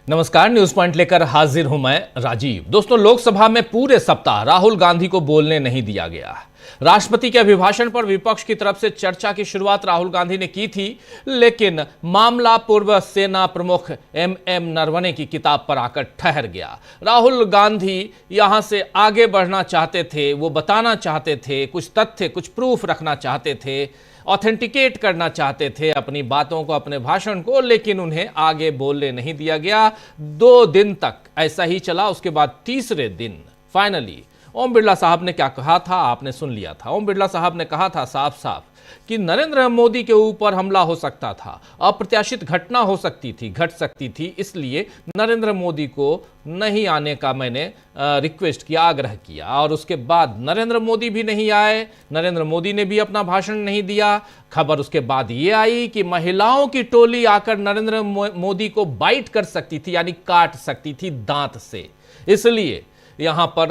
नमस्कार, news point लेकर हाजिर हूं मैं राजीव। दोस्तों, लोकसभा में पूरे सप्ताह राहुल गांधी को बोलने नहीं दिया गया। राष्ट्रपति के अभिभाषण पर विपक्ष की तरफ से चर्चा की शुरुआत राहुल गांधी ने की थी, लेकिन मामला पूर्व सेना प्रमुख एमएम नरवणे की किताब पर आकर ठहर गया। राहुल गांधी यहां से आगे बढ़ना चाहते थे, वो बताना चाहते थे, कुछ तथ्य, कुछ प्रूफ रखना चाहते थे, ऑथेंटिकेट करना चाहते थे अपनी बातों को, अपने भाषण को, लेकिन उन्हें आगे बोलने नहीं दिया गया। 2 दिन तक ऐसा ही चला। उसके बाद तीसरे दिन फाइनली ओम बिरला साहब ने क्या कहा था, आपने सुन लिया था। ओम बिरला साहब ने कहा था साफ साफ कि नरेंद्र मोदी के ऊपर हमला हो सकता था, अप्रत्याशित घटना हो सकती थी, घट सकती थी, इसलिए नरेंद्र मोदी को नहीं आने का मैंने रिक्वेस्ट किया, आग्रह किया। और उसके बाद नरेंद्र मोदी भी नहीं आए, नरेंद्र मोदी ने भी अपना भाषण नहीं दिया। खबर उसके बाद ये आई कि महिलाओं की टोली आकर नरेंद्र मोदी को बाइट कर सकती थी, यानी काट सकती थी दांत से, इसलिए यहां पर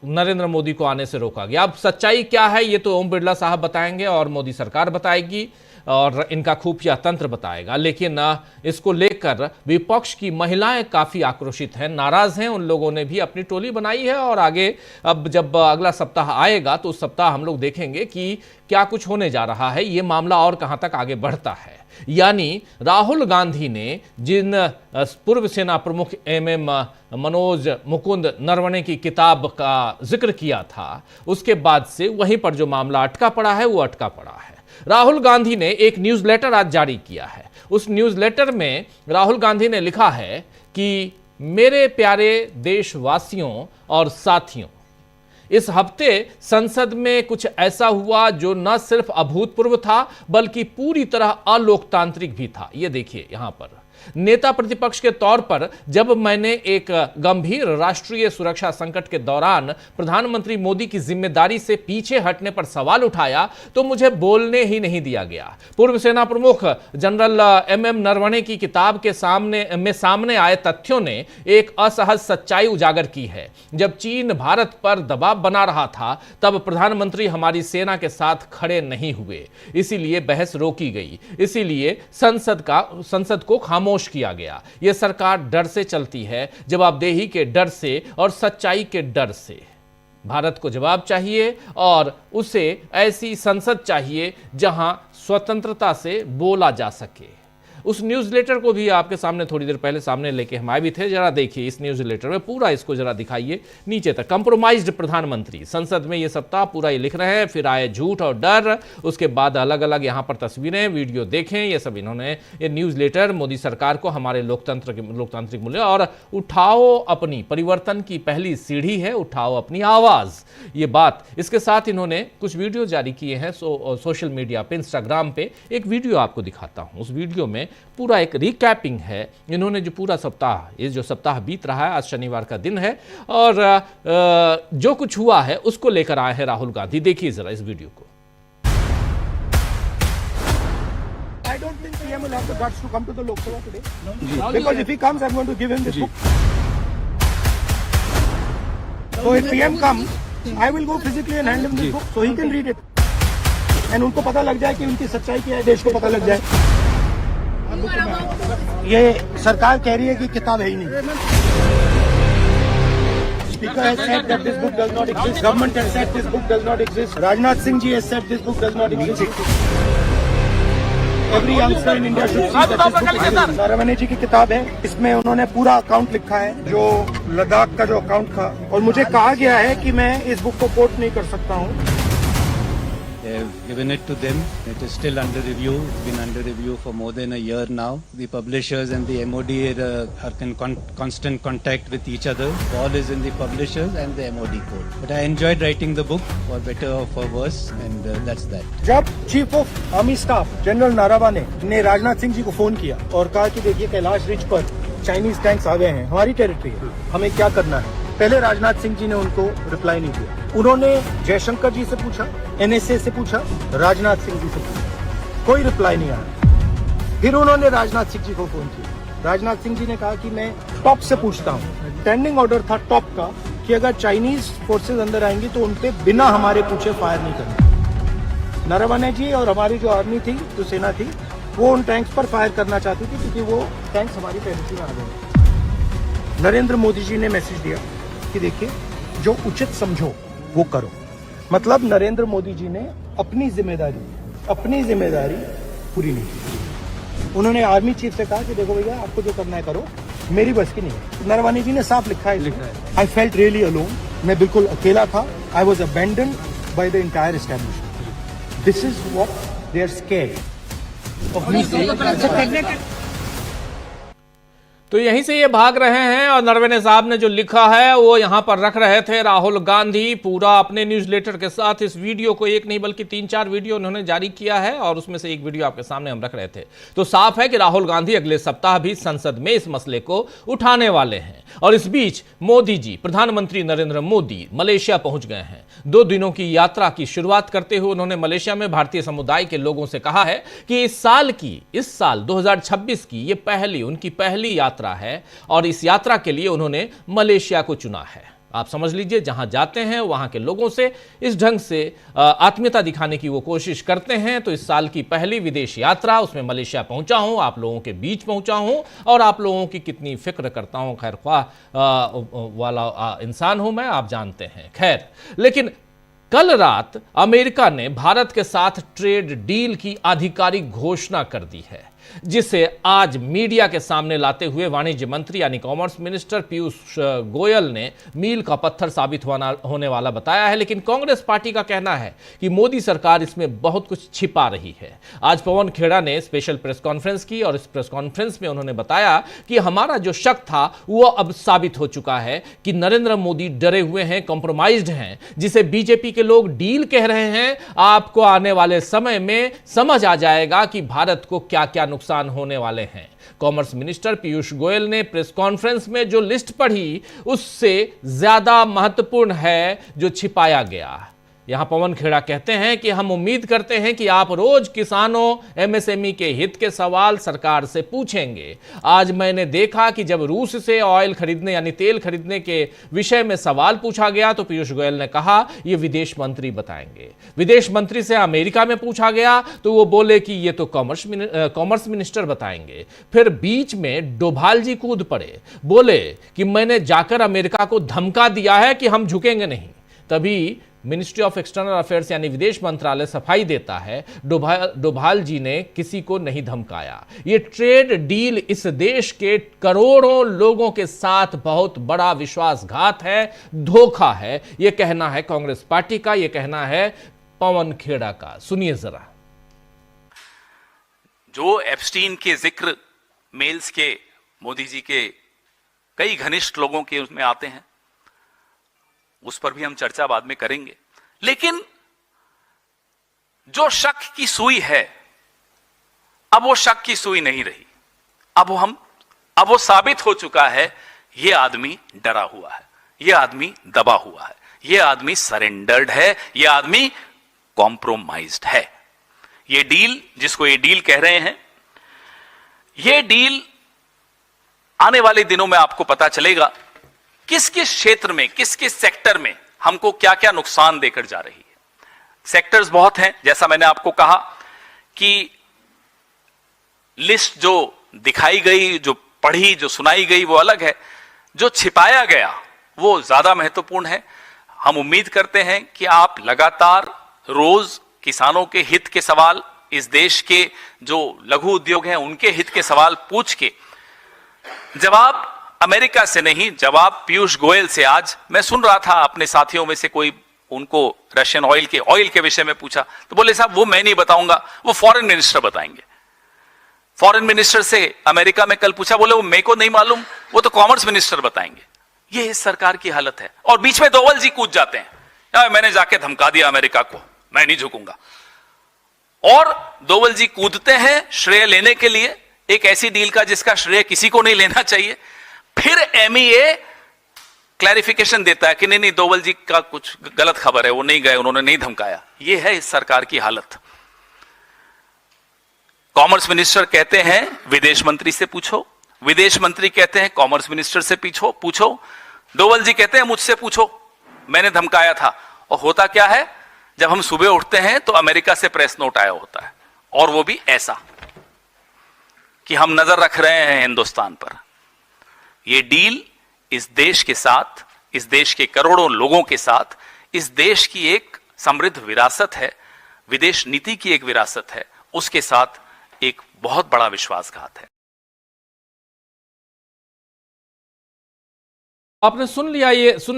नरेंद्र मोदी को आने से रोका गया। अब सच्चाई क्या है ये तो ओम बिरला साहब बताएंगे और मोदी सरकार बताएगी और इनका खुफिया तंत्र बताएगा, लेकिन इसको लेकर विपक्ष की महिलाएं काफी आक्रोशित हैं, नाराज हैं। उन लोगों ने भी अपनी टोली बनाई है और आगे अब जब अगला सप्ताह आएगा तो उस सप्ताह हम लोग देखेंगे कि क्या कुछ होने जा रहा है, ये मामला और कहां तक आगे बढ़ता है। यानी राहुल गांधी ने जिन पूर्व सेना प्रमुख एमएम मनोज मुकुंद नरवणे की किताब का जिक्र किया था, उसके बाद से वहीं पर जो मामला अटका पड़ा है वो अटका पड़ा है। राहुल गांधी ने एक न्यूज़लेटर आज जारी किया है। उस न्यूज़लेटर में राहुल गांधी ने लिखा है कि मेरे प्यारे देशवासियों और साथियों, इस हफ्ते संसद में कुछ ऐसा हुआ जो न सिर्फ अभूतपूर्व था बल्कि पूरी तरह अलोकतांत्रिक भी था। यह देखिए, यहां पर नेता प्रतिपक्ष के तौर पर जब मैंने एक गंभीर राष्ट्रीय सुरक्षा संकट के दौरान प्रधानमंत्री मोदी की जिम्मेदारी से पीछे हटने पर सवाल उठाया तो मुझे बोलने ही नहीं दिया गया। पूर्व सेना प्रमुख जनरल एमएम नरवणे की किताब के सामने आए तथ्यों ने एक असहज सच्चाई उजागर की है। जब चीन भारत पर दबाव बना रहा था तब प्रधानमंत्री हमारी सेना के साथ खड़े नहीं हुए, इसीलिए बहस रोकी गई, इसीलिए संसद को खामोश किया गया। यह सरकार डर से चलती है, जवाबदेही के डर से और सच्चाई के डर से। भारत को जवाब चाहिए और उसे ऐसी संसद चाहिए जहां स्वतंत्रता से बोला जा सके। उस न्यूज़लेटर को भी आपके सामने थोड़ी देर पहले सामने लेके हम आए भी थे। जरा देखिए इस न्यूज़लेटर में पूरा, इसको जरा दिखाइए नीचे तक। कंप्रोमाइज्ड प्रधानमंत्री, संसद में ये सप्ताह पूरा ये लिख रहे हैं। फिर आए झूठ और डर, उसके बाद अलग अलग यहाँ पर तस्वीरें, वीडियो देखें, ये सब इन्होंने ये न्यूज़लेटर मोदी सरकार को हमारे लोकतांत्रिक मूल्य और उठाओ अपनी परिवर्तन की पहली सीढ़ी है, उठाओ अपनी आवाज़, ये बात। इसके साथ इन्होंने कुछ वीडियो जारी किए हैं सोशल मीडिया पे, इंस्टाग्राम पे। एक वीडियो आपको दिखाता हूँ। उस वीडियो में पूरा एक रिकैपिंग है। इन्होंने जो पूरा सप्ताह, ये जो सप्ताह बीत रहा है, आज शनिवार का दिन है और जो कुछ हुआ है उसको लेकर आए हैं राहुल गांधी। देखिए जरा इस वीडियो को। I don't think PM will have the guts to come to the Lok Sabha today. Because if he comes, I'm going to give him this book. So if PM comes, I will go physically and hand him this book so he can read it. And उनको पता लग जाए कि उनकी सच्चाई क्या है, देश को पता लग जाए। ये सरकार कह रही है कि किताब है ही नहीं। Speaker has said that this book does not exist. Government has said this book does not exist. Rajnath Singh ji has said this book does not exist. Every youngster in India should see that this book exists. Naravane जी की किताब है, इसमें उन्होंने पूरा account लिखा है, जो लद्दाख का जो अकाउंट था, और मुझे कहा गया है कि मैं इस बुक को कोट नहीं कर सकता हूँ। They've given it to them. It is still under review. It's been under review for more than a year now. The publishers and the MOD are in constant contact with each other. Ball is in the publishers and the MOD court. But I enjoyed writing the book, for better or for worse, and that's that. जब chief of army staff general Naravane ने राजनाथ सिंह जी को phone किया और कहा कि देखिए Kailash ridge पर Chinese tanks आ गए हैं, हमारी टेरिटरी है, हमें क्या करना है, पहले राजनाथ सिंह जी ने उनको रिप्लाई नहीं दिया। उन्होंने जयशंकर जी से पूछा, NSA से पूछा, राजनाथ सिंह जी से पूछा, कोई रिप्लाई नहीं आया। फिर उन्होंने राजनाथ सिंह जी को फोन किया। राजनाथ सिंह जी ने कहा कि मैं टॉप से पूछता हूँ। स्टैंडिंग ऑर्डर था टॉप का कि अगर चाइनीज फोर्सेज अंदर आएंगी तो उनपे बिना हमारे पूछे फायर नहीं करना। नरवणे जी और हमारी जो आर्मी थी, जो सेना थी, वो उन टैंक्स पर फायर करना चाहती थी क्योंकि वो टैंक्स हमारी टेरिटरी में आ गए। नरेंद्र मोदी जी ने मैसेज दिया कि देखिए जो उचित समझो वो करो। मतलब नरेंद्र मोदी जी ने अपनी जिम्मेदारी पूरी नहीं की। उन्होंने आर्मी चीफ से कहा कि देखो भैया आपको जो करना है करो, मेरी बस की नहीं है। नरवाने जी ने साफ लिखा है, आई फेल्ट रियली अलोन, मैं बिल्कुल अकेला था। I was abandoned by the entire establishment. This is what they are scared of me saying. तो यहीं से ये भाग रहे हैं और नरवणे साहब ने जो लिखा है वो यहां पर रख रहे थे। राहुल गांधी पूरा अपने न्यूज़लेटर के साथ इस वीडियो को, एक नहीं बल्कि 3-4 वीडियो उन्होंने जारी किया है और उसमें से एक वीडियो आपके सामने हम रख रहे थे। तो साफ है कि राहुल गांधी अगले सप्ताह भी संसद में इस मसले को उठाने वाले हैं। और इस बीच मोदी जी, प्रधानमंत्री नरेंद्र मोदी मलेशिया पहुंच गए हैं। 2 दिनों की यात्रा की शुरुआत करते हुए उन्होंने मलेशिया में भारतीय समुदाय के लोगों से कहा है कि इस साल 2026 की ये उनकी पहली यात्रा है और इस यात्रा के लिए उन्होंने मलेशिया को चुना है। आप समझ लीजिए, जहां जाते हैं वहां के लोगों से इस ढंग से आत्मीयता दिखाने की वो कोशिश करते हैं। तो इस साल की पहली विदेश यात्रा, उसमें मलेशिया पहुंचा हूं, आप लोगों के बीच पहुंचा हूं और आप लोगों की कितनी फिक्र करता हूं, खैर ख्वाह वाला इंसान हूं मैं, आप जानते हैं। खैर, लेकिन कल रात अमेरिका ने भारत के साथ ट्रेड डील की आधिकारिक घोषणा कर दी है, जिसे आज मीडिया के सामने लाते हुए वाणिज्य मंत्री यानी कॉमर्स मिनिस्टर पीयूष गोयल ने मील का पत्थर साबित होने वाला बताया है। लेकिन कांग्रेस पार्टी का कहना है कि मोदी सरकार इसमें बहुत कुछ छिपा रही है। आज पवन खेड़ा ने स्पेशल प्रेस कॉन्फ्रेंस की और इस प्रेस कॉन्फ्रेंस में उन्होंने बताया कि हमारा जो शक था वो अब साबित हो चुका है कि नरेंद्र मोदी डरे हुए हैं, कॉम्प्रोमाइज्ड हैं। जिसे बीजेपी के लोग डील कह रहे हैं, आपको आने वाले समय में समझ आ जाएगा कि भारत को क्या क्या नुकसान होने वाले हैं। कॉमर्स मिनिस्टर पीयूष गोयल ने प्रेस कॉन्फ्रेंस में जो लिस्ट पढ़ी उससे ज्यादा महत्वपूर्ण है जो छिपाया गया। यहां पवन खेड़ा कहते हैं कि हम उम्मीद करते हैं कि आप रोज किसानों, एमएसएमई के हित के सवाल सरकार से पूछेंगे। आज मैंने देखा कि जब रूस से ऑयल खरीदने यानी तेल खरीदने के विषय में सवाल पूछा गया तो पीयूष गोयल ने कहा यह विदेश मंत्री बताएंगे। विदेश मंत्री से अमेरिका में पूछा गया तो वो बोले कि ये तो कॉमर्स मिनिस्टर बताएंगे। फिर बीच में डोभाल जी कूद पड़े, बोले कि मैंने जाकर अमेरिका को धमका दिया है कि हम झुकेंगे नहीं। तभी मिनिस्ट्री ऑफ एक्सटर्नल अफेयर्स यानी विदेश मंत्रालय सफाई देता है, डोभाल जी ने किसी को नहीं धमकाया। ये ट्रेड डील इस देश के करोड़ों लोगों के साथ बहुत बड़ा विश्वासघात है, धोखा है। यह कहना है कांग्रेस पार्टी का, यह कहना है पवन खेड़ा का। सुनिए जरा। जो एप्स्टीन के जिक्र मेल्स के मोदी जी के कई घनिष्ठ लोगों के उसमें आते हैं, उस पर भी हम चर्चा बाद में करेंगे। लेकिन जो शक की सुई है, अब वो शक की सुई नहीं रही। अब वो साबित हो चुका है, ये आदमी डरा हुआ है, ये आदमी दबा हुआ है, ये आदमी सरेंडर्ड है, ये आदमी कॉम्प्रोमाइज्ड है। ये डील, जिसको ये डील कह रहे हैं, ये डील आने वाले दिनों में आपको पता चलेगा किस किस क्षेत्र में, किस किस सेक्टर में हमको क्या क्या नुकसान देकर जा रही है। सेक्टर्स बहुत हैं, जैसा मैंने आपको कहा कि लिस्ट जो दिखाई गई, जो पढ़ी, जो सुनाई गई वो अलग है, जो छिपाया गया वो ज्यादा महत्वपूर्ण है। हम उम्मीद करते हैं कि आप लगातार रोज किसानों के हित के सवाल, इस देश के जो लघु उद्योग हैं उनके हित के सवाल पूछ के जवाब अमेरिका से नहीं, जवाब पीयूष गोयल से। आज मैं सुन रहा था अपने साथियों में से कोई उनको रशियन ऑयल के विषय में पूछा तो बोले साहब वो मैं नहीं बताऊंगा, वो फॉरेन मिनिस्टर बताएंगे। फॉरेन मिनिस्टर से अमेरिका में कल पूछा, बोले वो मेरे को नहीं मालूम, वो तो कॉमर्स मिनिस्टर बताएंगे। ये इस सरकार की हालत है। और बीच में डोभाल जी कूद जाते हैं, मैंने जाके धमका दिया अमेरिका को, मैं नहीं झुकूंगा। और डोभाल जी कूदते हैं श्रेय लेने के लिए एक ऐसी डील का जिसका श्रेय किसी को नहीं लेना चाहिए। फिर एमईए क्लैरिफिकेशन देता है कि नहीं डोभाल जी का कुछ गलत खबर है, वो नहीं गए, उन्होंने नहीं धमकाया। ये है इस सरकार की हालत। कॉमर्स मिनिस्टर कहते हैं विदेश मंत्री से पूछो, विदेश मंत्री कहते हैं कॉमर्स मिनिस्टर से पूछो, डोभाल जी कहते हैं मुझसे पूछो, मैंने धमकाया था। और होता क्या है, जब हम सुबह उठते हैं तो अमेरिका से प्रेस नोट आया होता है, और वो भी ऐसा। कि हम नजर रख रहे हैं हिंदुस्तान पर। यह डील इस देश के साथ, इस देश के करोड़ों लोगों के साथ, इस देश की एक समृद्ध विरासत है, विदेश नीति की एक विरासत है, उसके साथ एक बहुत बड़ा विश्वासघात है। आपने सुन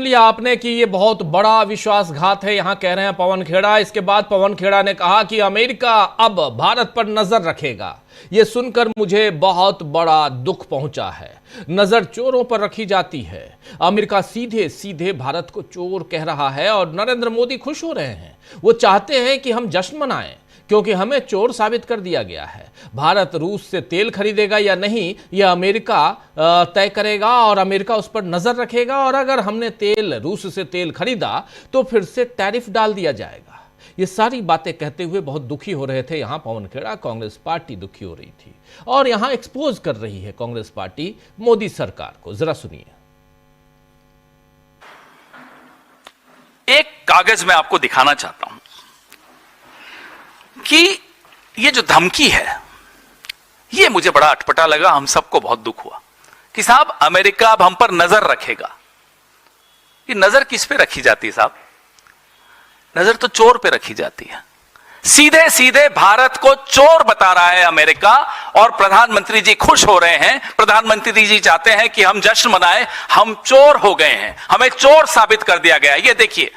लिया आपने कि ये बहुत बड़ा विश्वासघात है, यहां कह रहे हैं पवन खेड़ा। इसके बाद पवन खेड़ा ने कहा कि अमेरिका अब भारत पर नजर रखेगा। ये सुनकर मुझे बहुत बड़ा दुख पहुंचा है। नजर चोरों पर रखी जाती है। अमेरिका सीधे सीधे भारत को चोर कह रहा है और नरेंद्र मोदी खुश हो रहे हैं। वो चाहते हैं कि हम जश्न मनाएं क्योंकि हमें चोर साबित कर दिया गया है। भारत रूस से तेल खरीदेगा या नहीं, यह अमेरिका तय करेगा और अमेरिका उस पर नजर रखेगा। और अगर हमने रूस से तेल खरीदा तो फिर से टैरिफ डाल दिया जाएगा। ये सारी बातें कहते हुए बहुत दुखी हो रहे थे यहां पवन खेड़ा। कांग्रेस पार्टी दुखी हो रही थी और यहां एक्सपोज कर रही है कांग्रेस पार्टी मोदी सरकार को। जरा सुनिए। एक कागज मैं आपको दिखाना चाहता हूं कि ये जो धमकी है, ये मुझे बड़ा अटपटा लगा। हम सबको बहुत दुख हुआ कि साहब अमेरिका अब हम पर नजर रखेगा। ये नजर किस पे रखी जाती है साहब? नजर तो चोर पे रखी जाती है। सीधे सीधे भारत को चोर बता रहा है अमेरिका और प्रधानमंत्री जी खुश हो रहे हैं। प्रधानमंत्री जी चाहते हैं कि हम जश्न मनाएं, हम चोर हो गए हैं, हमें चोर साबित कर दिया गया। ये देखिए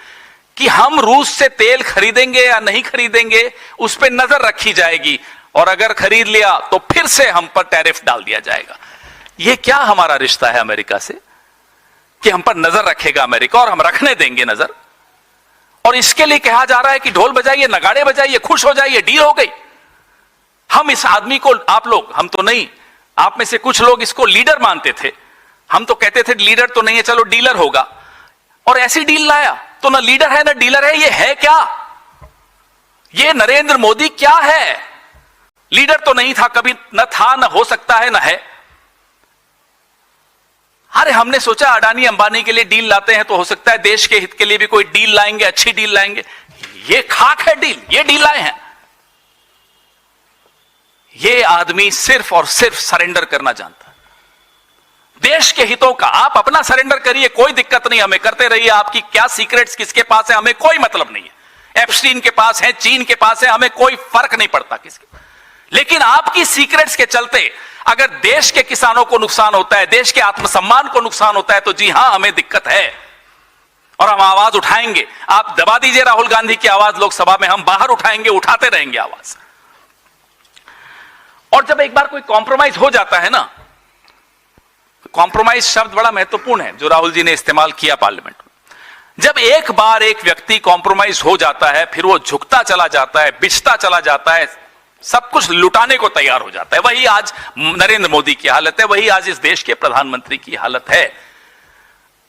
कि हम रूस से तेल खरीदेंगे या नहीं खरीदेंगे, उस पर नजर रखी जाएगी और अगर खरीद लिया तो फिर से हम पर टैरिफ डाल दिया जाएगा। यह क्या हमारा रिश्ता है अमेरिका से कि हम पर नजर रखेगा अमेरिका और हम रखने देंगे नजर? और इसके लिए कहा जा रहा है कि ढोल बजाइए, नगाड़े बजाइए, खुश हो जाइए, डील हो गई। हम इस आदमी को, आप लोग, हम तो नहीं, आप में से कुछ लोग इसको लीडर मानते थे। हम तो कहते थे लीडर तो नहीं है, चलो डीलर होगा। और ऐसी डील लाया तो ना लीडर है ना डीलर है। ये है क्या? ये नरेंद्र मोदी क्या है? लीडर तो नहीं था कभी, न था, न हो सकता है, न है। अरे हमने सोचा अडानी अंबानी के लिए डील लाते हैं तो हो सकता है देश के हित के लिए भी कोई डील लाएंगे, अच्छी डील लाएंगे। ये खाक है डील, ये डील लाए हैं। ये आदमी सिर्फ और सिर्फ सरेंडर करना जानता है देश के हितों का। आप अपना सरेंडर करिए, कोई दिक्कत नहीं, हमें करते रहिए। आपकी क्या सीक्रेट्स किसके पास है हमें कोई मतलब नहीं है। एप्स्टीन के पास है, चीन के पास है, हमें कोई फर्क नहीं पड़ता किसके। लेकिन आपकी सीक्रेट्स के चलते अगर देश के किसानों को नुकसान होता है, देश के आत्मसम्मान को नुकसान होता है, तो जी हां, हमें दिक्कत है और हम आवाज उठाएंगे। आप दबा दीजिए राहुल गांधी की आवाज लोकसभा में, हम बाहर उठाएंगे, उठाते रहेंगे आवाज। और जब एक बार कोई कॉम्प्रोमाइज हो जाता है ना, कॉम्प्रोमाइज शब्द बड़ा महत्वपूर्ण है जो राहुल जी ने इस्तेमाल किया पार्लियामेंट में। जब एक बार एक व्यक्ति कॉम्प्रोमाइज हो जाता है, फिर वो झुकता चला जाता है, बिछता चला जाता है, सब कुछ लुटाने को तैयार हो जाता है। वही आज नरेंद्र मोदी की हालत है, वही आज इस देश के प्रधानमंत्री की हालत है।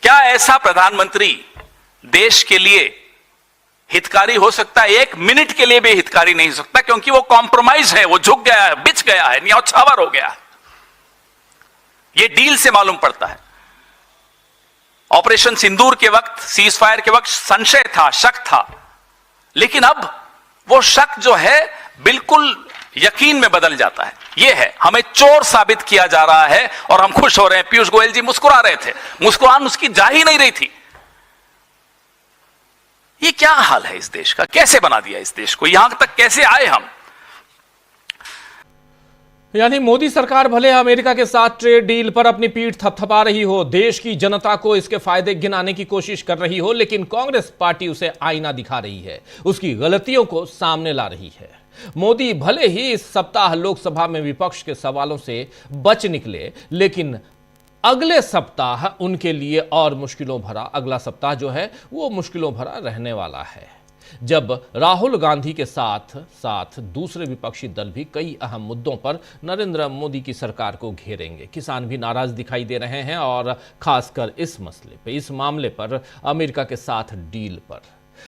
क्या ऐसा प्रधानमंत्री देश के लिए हितकारी हो सकता है? एक मिनट के लिए भी हितकारी नहीं हो सकता, क्योंकि वो कॉम्प्रोमाइज है, वो झुक गया है, बिछ गया है, न्यौछावर हो गया है। ये डील से मालूम पड़ता है। ऑपरेशन सिंदूर के वक्त, सीज फायर के वक्त संशय था, शक था, लेकिन अब वो शक जो है बिल्कुल यकीन में बदल जाता है। ये है, हमें चोर साबित किया जा रहा है और हम खुश हो रहे हैं। पीयूष गोयल जी मुस्कुरा रहे थे, मुस्कुराहट उसकी जा ही नहीं रही थी। ये क्या हाल है इस देश का? कैसे बना दिया इस देश को? यहां तक कैसे आए हम? यानी मोदी सरकार भले अमेरिका के साथ ट्रेड डील पर अपनी पीठ थपथपा रही हो, देश की जनता को इसके फायदे गिनाने की कोशिश कर रही हो, लेकिन कांग्रेस पार्टी उसे आईना दिखा रही है, उसकी गलतियों को सामने ला रही है। मोदी भले ही इस सप्ताह लोकसभा में विपक्ष के सवालों से बच निकले, लेकिन अगले सप्ताह उनके लिए और मुश्किलों भरा, अगला सप्ताह जो है वो मुश्किलों भरा रहने वाला है, जब राहुल गांधी के साथ साथ दूसरे विपक्षी दल भी कई अहम मुद्दों पर नरेंद्र मोदी की सरकार को घेरेंगे। किसान भी नाराज दिखाई दे रहे हैं और खासकर इस मसले पे, इस मामले पर, अमेरिका के साथ डील पर।